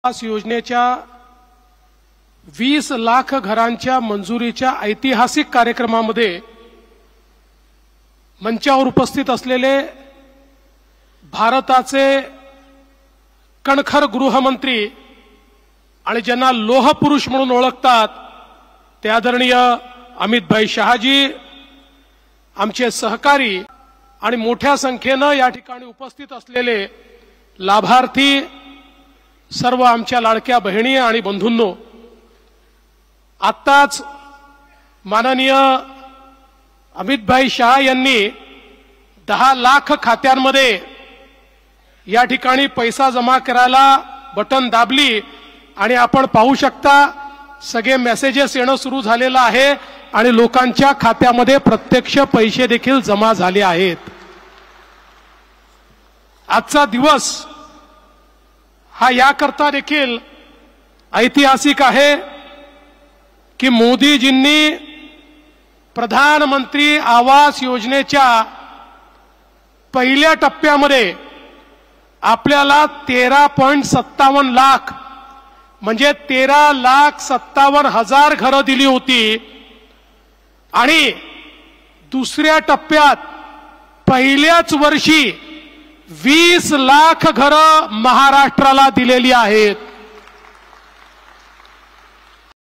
आवास योजनेच्या 20 लाख घरांच्या मंजुरीच्या ऐतिहासिक कार्यक्रमामध्ये मंचावर उपस्थित असलेले भारताचे कणखर गृहमंत्री आणि ज्यांना लोहपुरुष म्हणून ओळखतात ते आदरणीय अमित शहाजी, आमचे सहकारी आणि मोठ्या संख्येने या ठिकाणी उपस्थित असलेले लाभार्थी, सर्व आमच्या लाडक्या बहिणी आणि बंधूंनो, आत्ताच माननीय अमित शहा यांनी 10 लाख खात्यांमध्ये या ठिकाणी पैसा जमा करायला बटन दाबली आणि आपण पाहू शकता सगळे मेसेजेस येणं सुरू झालेलं आहे आणि लोकांच्या खात्यामध्ये प्रत्यक्ष पैसे देखील जमा झाले आहेत। आजचा दिवस हा याकरता देखील ऐतिहासिक आहे की मोदीजींनी प्रधानमंत्री आवास योजनेच्या पहिल्या टप्प्यामध्ये आपल्याला 13.57 लाख म्हणजे 13,57,000 घरं दिली होती आणि दुसऱ्या टप्प्यात पहिल्याच वर्षी 20 लाख घरं महाराष्ट्राला दिलेली आहेत।